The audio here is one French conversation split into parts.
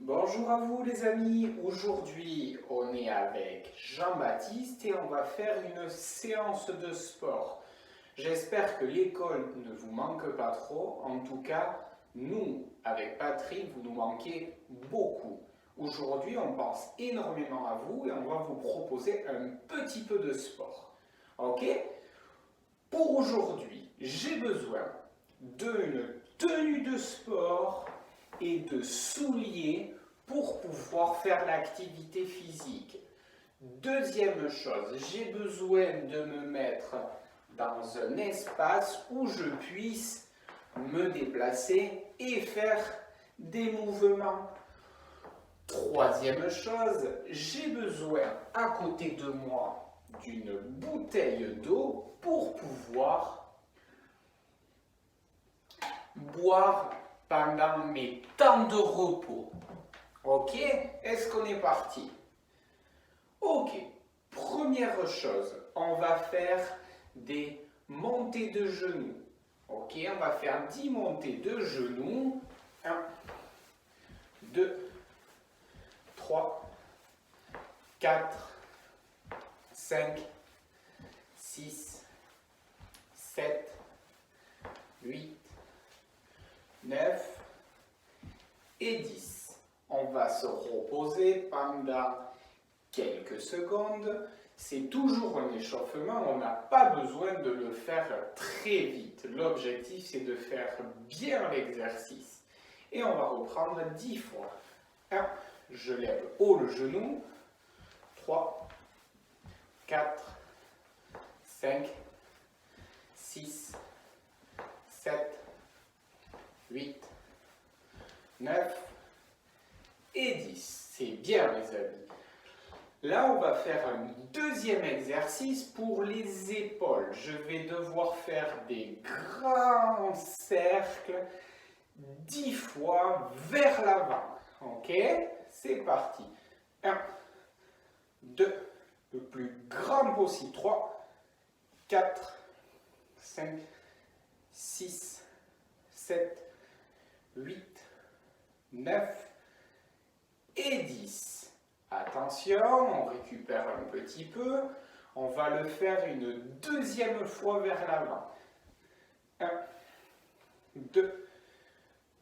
Bonjour à vous les amis, aujourd'hui on est avec Jean-Baptiste et on va faire une séance de sport. J'espère que l'école ne vous manque pas trop, en tout cas nous avec Patrick vous nous manquez beaucoup. Aujourd'hui on pense énormément à vous et on va vous proposer un petit peu de sport. Ok? Pour aujourd'hui j'ai besoin d'une tenue de sport et de souliers pour pouvoir faire l'activité physique. Deuxième chose, j'ai besoin de me mettre dans un espace où je puisse me déplacer et faire des mouvements. Troisième chose, j'ai besoin à côté de moi d'une bouteille d'eau pour pouvoir boire pendant mes temps de repos. Ok? Est-ce qu'on est parti? Ok. Première chose, on va faire des montées de genoux. Ok? On va faire 10 montées de genoux. 1, 2, 3, 4, 5, 6, 7, 8, 9 et 10. On va se reposer pendant quelques secondes. C'est toujours un échauffement, on n'a pas besoin de le faire très vite. L'objectif, c'est de faire bien l'exercice. Et on va reprendre 10 fois. 1, je lève haut le genou. 3, 4, 5, 6, 7, 8, 9 et 10. C'est bien les amis. Là, on va faire un deuxième exercice pour les épaules. Je vais devoir faire des grands cercles 10 fois vers l'avant. Ok? C'est parti. 1, 2, le plus grand possible. 3, 4, 5, 6, 7, 8, 9 et 10. Attention, on récupère un petit peu. On va le faire une deuxième fois vers l'avant. 1, 2,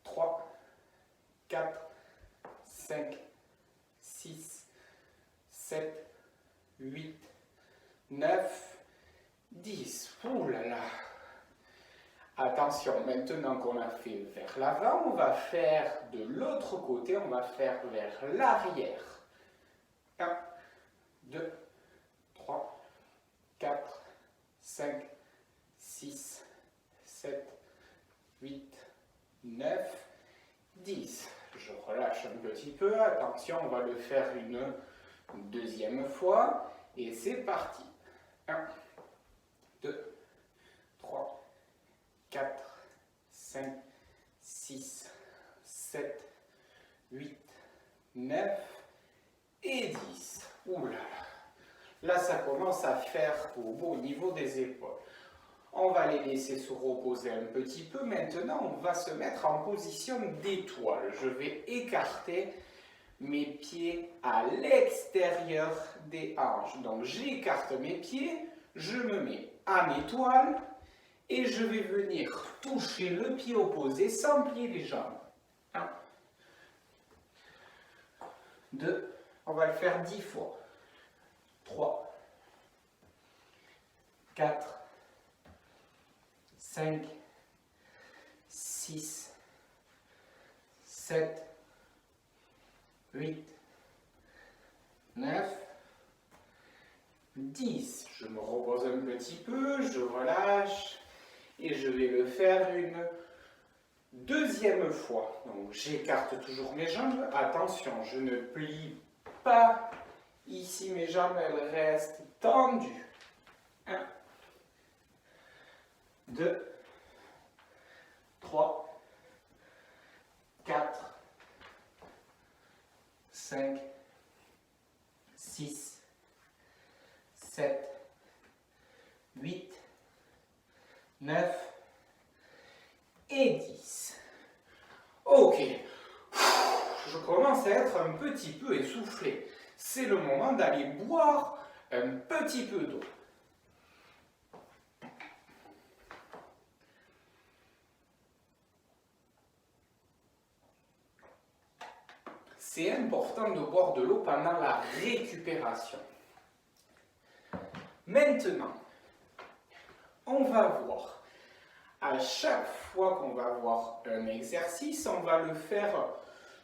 3, 4, 5, 6, 7, 8, 9, 10. Ouh là là! Attention, maintenant qu'on a fait vers l'avant, on va faire de l'autre côté, on va faire vers l'arrière. 1, 2, 3, 4, 5, 6, 7, 8, 9, 10. Je relâche un petit peu, attention, on va le faire une deuxième fois et c'est parti. 1, 2, 3, 4, 5, 6, 7, 8, 9 et 10. Ouh là là. Là, ça commence à faire au niveau des épaules. On va les laisser se reposer un petit peu. Maintenant, on va se mettre en position d'étoile. Je vais écarter mes pieds à l'extérieur des hanches. Donc, j'écarte mes pieds, je me mets en étoile. Et je vais venir toucher le pied opposé sans plier les jambes. 1, 2, on va le faire 10 fois. 3, 4, 5, 6, 7, 8, 9, 10. Je me repose un petit peu, je relâche. Et je vais le faire une deuxième fois. Donc j'écarte toujours mes jambes. Attention, je ne plie pas ici mes jambes, elles restent tendues. 1, 2, 3, 4, 5, 6, 7, 8, 9 et 10. Ok, je commence commence à être un petit peu essoufflé. C'est le moment d'aller boire un petit peu d'eau. C'est important de boire de l'eau pendant la récupération. Maintenant, on va voir, à chaque fois qu'on va voir un exercice, on va le faire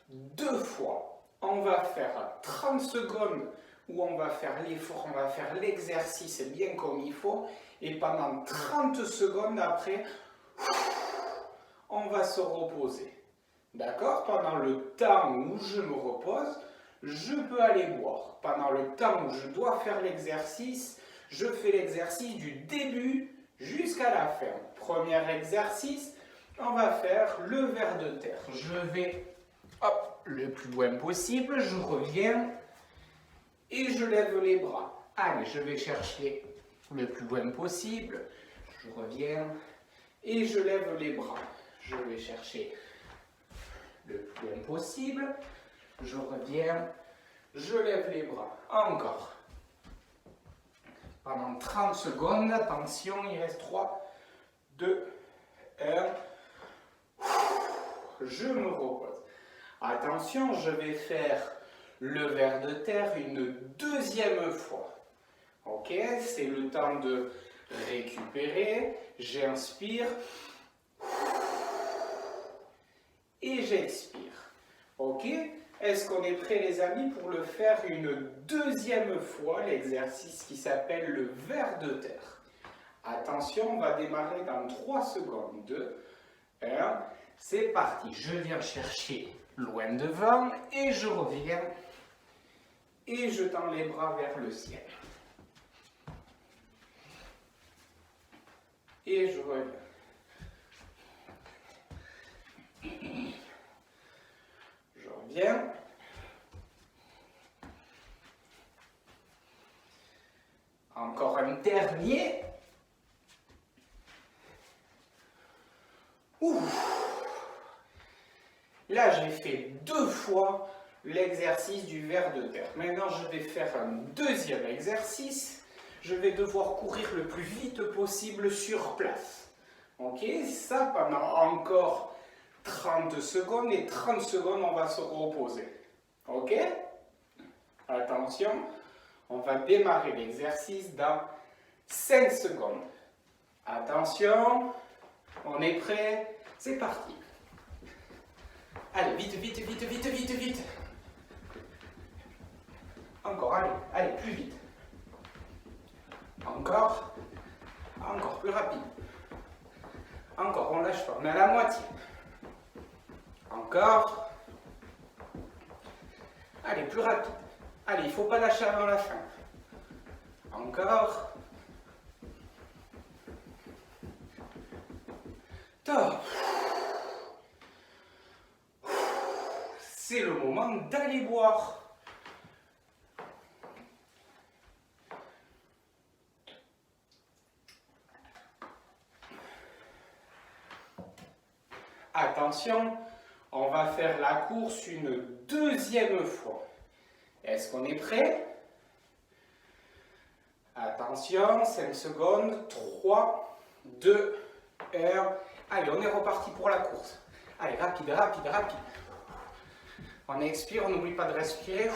2 fois. On va faire 30 secondes où on va faire l'effort, on va faire l'exercice bien comme il faut, et pendant 30 secondes après, on va se reposer. D'accord? Pendant le temps où je me repose, je peux aller boire. Pendant le temps où je dois faire l'exercice, je fais l'exercice du début jusqu'à la fin. Premier exercice, on va faire le ver de terre. Je vais, hop, le plus loin possible, je reviens et je lève les bras. Allez, je vais chercher le plus loin possible, je reviens et je lève les bras. Je vais chercher le plus loin possible, je reviens, je lève les bras. Encore. Pendant 30 secondes, attention, il reste 3, 2, 1. Je me repose. Attention, je vais faire le ver de terre une deuxième fois. Ok, c'est le temps de récupérer. J'inspire. Et j'expire. Ok? Est-ce qu'on est prêt les amis pour le faire une deuxième fois, l'exercice qui s'appelle le ver de terre? Attention, on va démarrer dans 3 secondes. 2, 1, c'est parti. Je viens chercher loin devant et je reviens et je tends les bras vers le ciel. Et je reviens. Je reviens. Encore un dernier. Ouf. Là, j'ai fait 2 fois l'exercice du ver de terre. Maintenant, je vais faire un deuxième exercice. Je vais devoir courir le plus vite possible sur place. Ok? Ça pendant encore 30 secondes et 30 secondes, on va se reposer. Ok? Attention, on va démarrer l'exercice dans 5 secondes. Attention, on est prêt? C'est parti. Allez, vite, vite, vite, vite, vite, vite. Encore, allez, allez, plus vite. Encore, encore plus rapide. Encore, on lâche pas, on est à la moitié. Encore. Allez, plus rapide. Allez, il ne faut pas lâcher avant la fin. Encore. Top. C'est le moment d'aller boire. Attention, on va faire la course une deuxième fois. Est-ce qu'on est prêt? Attention, 5 secondes, 3, 2, 1. Allez, on est reparti pour la course. Allez, rapide, rapide, rapide. On expire, on n'oublie pas de respirer.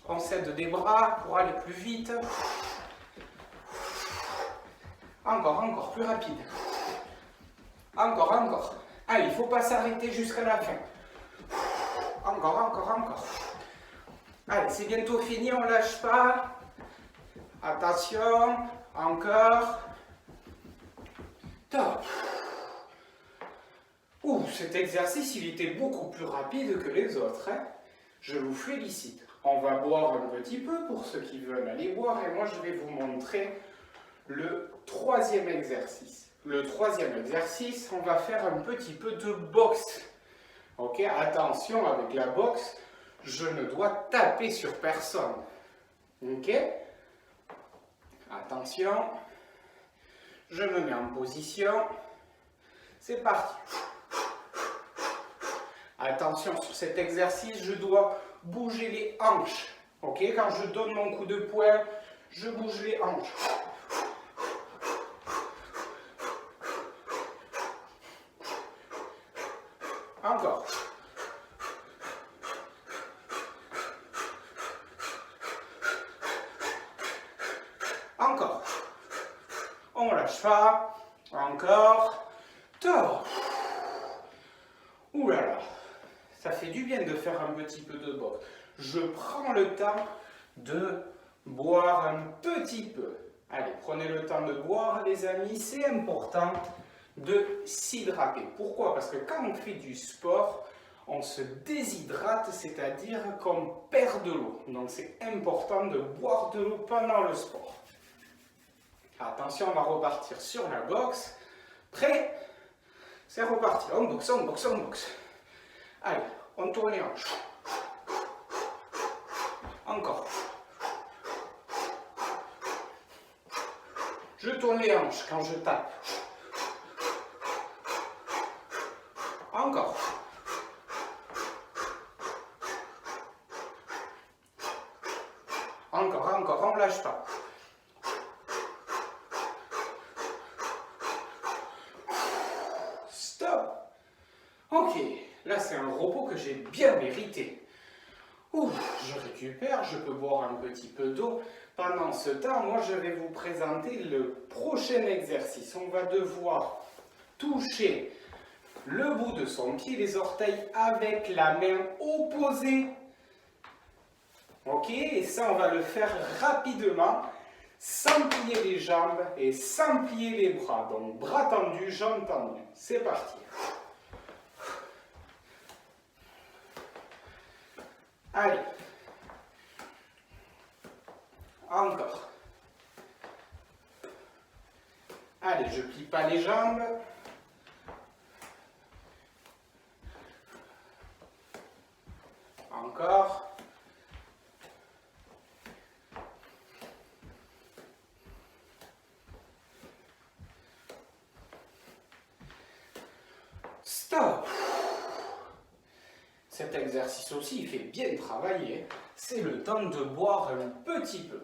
On s'aide des bras pour aller plus vite. Encore, encore, plus rapide. Encore, encore. Allez, il ne faut pas s'arrêter jusqu'à la fin. Encore, encore, encore. Allez, c'est bientôt fini, on ne lâche pas. Attention, encore. Top. Ouh, cet exercice, il était beaucoup plus rapide que les autres. Hein? Je vous félicite. On va boire un petit peu pour ceux qui veulent aller boire et moi, je vais vous montrer le troisième exercice. Le troisième exercice, on va faire un petit peu de boxe. Ok, attention, avec la boxe, je ne dois taper sur personne. Ok? Attention, je me mets en position. C'est parti. Attention, sur cet exercice, je dois bouger les hanches. Ok, quand je donne mon coup de poing, je bouge les hanches. Encore. Encore. On lâche pas. Encore. Top. Ouh là là. Ça fait du bien de faire un petit peu de boxe. Je prends le temps de boire un petit peu. Allez, prenez le temps de boire, les amis. C'est important de s'hydrater. Pourquoi? Parce que quand on fait du sport, on se déshydrate, c'est-à-dire qu'on perd de l'eau. Donc c'est important de boire de l'eau pendant le sport. Attention, on va repartir sur la boxe. Prêt? C'est reparti. On boxe, on boxe, on boxe. Allez, on tourne les hanches. Encore. Je tourne les hanches quand je tape. Encore. Encore, encore, on ne lâche pas. Stop. Ok, là c'est un repos que j'ai bien mérité. Ouh, je récupère, je peux boire un petit peu d'eau. Pendant ce temps, moi je vais vous présenter le prochain exercice. On va devoir toucher le bout de son pied, les orteils avec la main opposée. Ok, et ça on va le faire rapidement, sans plier les jambes et sans plier les bras. Donc bras tendus, jambes tendues. C'est parti. Allez. Encore. Allez, je plie pas les jambes. Encore. Stop. Cet exercice aussi, il fait bien travailler. C'est le temps de boire un petit peu.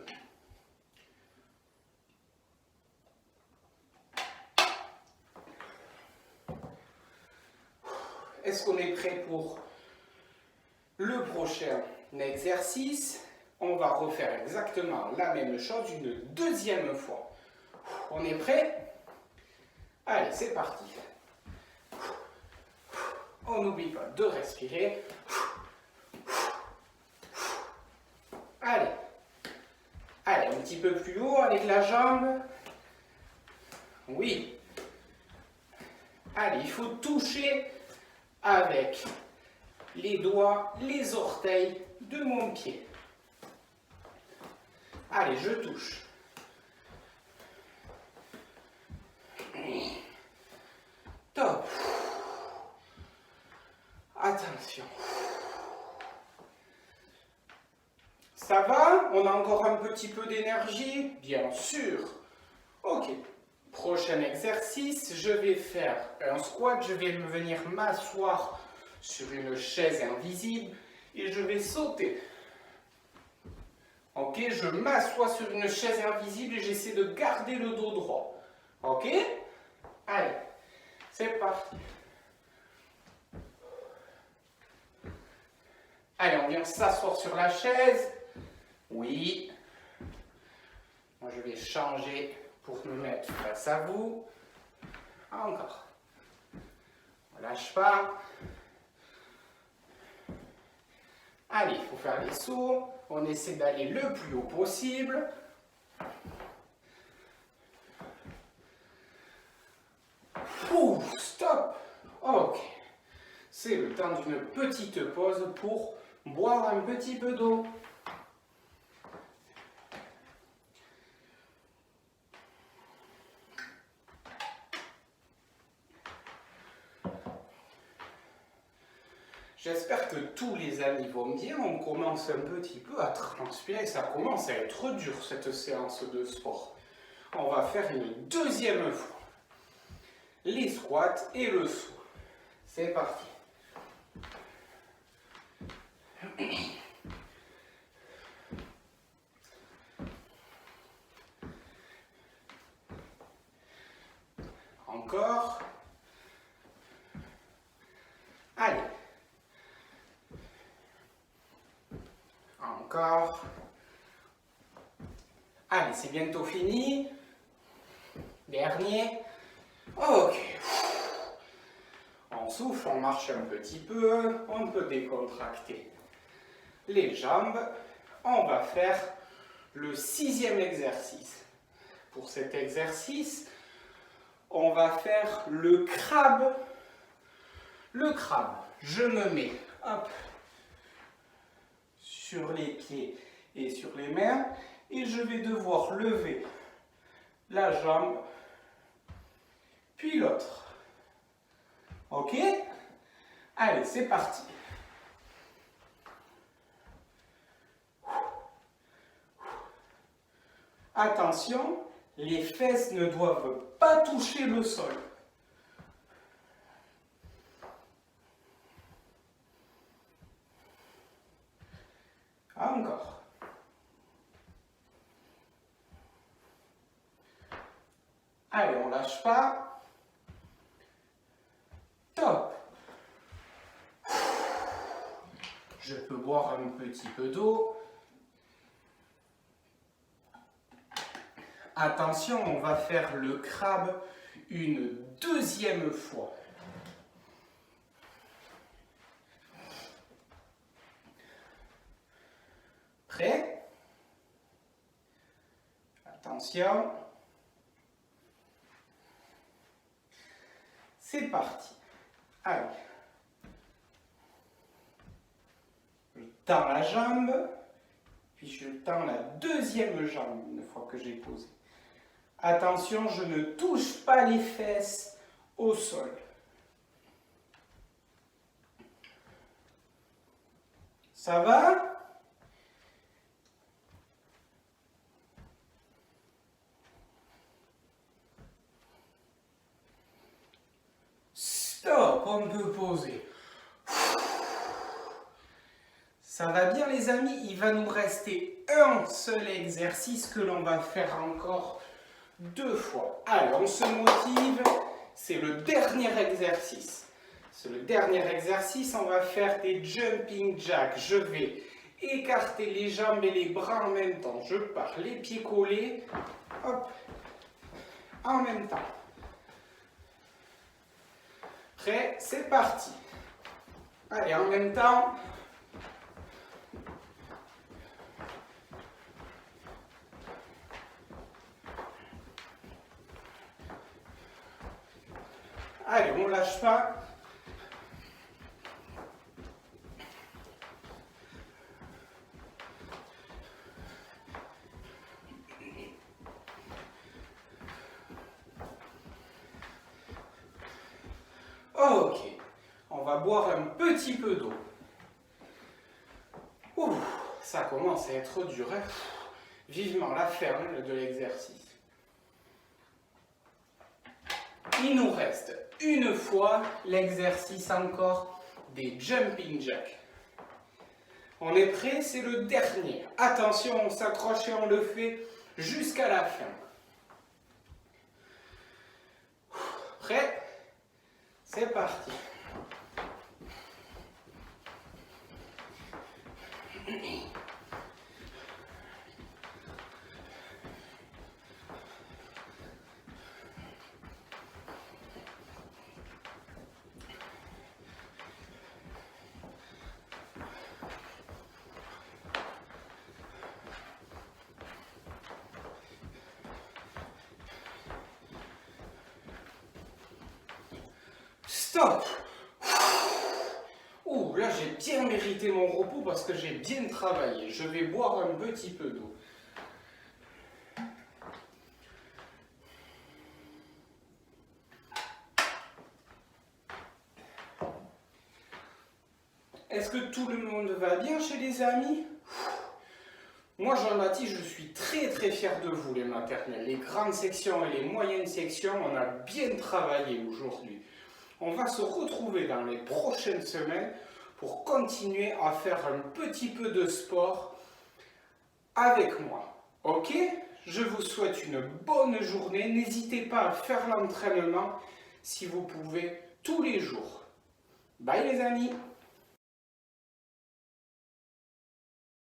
Est-ce qu'on est prêt pour le prochain exercice? On va refaire exactement la même chose une deuxième fois. On est prêt? Allez, c'est parti. On n'oublie pas de respirer. Allez. Allez, un petit peu plus haut avec la jambe. Oui. Allez, il faut toucher avec les doigts, les orteils de mon pied. Allez, je touche. Top. Attention. Ça va? On a encore un petit peu d'énergie? Bien sûr. Ok. Prochain exercice, je vais faire un squat. Je vais venir m'asseoir sur une chaise invisible et je vais sauter. Ok, je m'assois sur une chaise invisible et j'essaie de garder le dos droit. Ok? Allez, c'est parti. Allez, on vient s'asseoir sur la chaise. Oui. Moi, je vais changer pour me mettre face à vous. Encore. On ne lâche pas. Allez, il faut faire les sauts. On essaie d'aller le plus haut possible. Ouh, stop. Ok. C'est le temps d'une petite pause pour boire un petit peu d'eau. J'espère que tous les amis vont bien. On commence un petit peu à transpirer. Ça commence à être dur cette séance de sport. On va faire une deuxième fois. Les squats et le saut. C'est parti. Encore. Allez. Encore. Allez, c'est bientôt fini. Dernier. Ok. On souffle, on marche un petit peu. On peut décontracter les jambes. On va faire le 6e exercice. Pour cet exercice, on va faire le crabe. Le crabe, je me mets hop, sur les pieds et sur les mains et je vais devoir lever la jambe, puis l'autre. Ok? Allez, c'est parti. Attention, les fesses ne doivent pas toucher le sol. Encore. Allez, on lâche pas. Top. Je peux boire un petit peu d'eau. Attention, on va faire le crabe une 2e fois. Prêt? Attention. C'est parti. Allez. Je tends la jambe, puis je tends la 2e jambe une fois que j'ai posé. Attention, je ne touche pas les fesses au sol. Ça va? Stop, on peut poser. Ça va bien les amis, il va nous rester un seul exercice que l'on va faire encore 2 fois. Allez, on se motive, c'est le dernier exercice. C'est le dernier exercice, on va faire des jumping jacks. Je vais écarter les jambes et les bras en même temps. Je pars les pieds collés, hop, en même temps. Prêt, c'est parti. Allez, en même temps. Allez, on ne lâche pas. Ok, on va boire un petit peu d'eau. Ça commence à être dur, hein. Vivement la fin de l'exercice. Il nous reste une fois l'exercice encore des jumping jacks. On est prêt, c'est le dernier. Attention, on s'accroche et on le fait jusqu'à la fin. Prêt? C'est parti. Stop! Là j'ai bien mérité mon repos parce que j'ai bien travaillé. Je vais boire un petit peu d'eau. Est-ce que tout le monde va bien chez les amis? Moi, Jean-Baptiste, je suis très très fier de vous, les maternelles. Les grandes sections et les moyennes sections, on a bien travaillé aujourd'hui. On va se retrouver dans les prochaines semaines pour continuer à faire un petit peu de sport avec moi. Ok? Je vous souhaite une bonne journée. N'hésitez pas à faire l'entraînement si vous pouvez tous les jours. Bye les amis!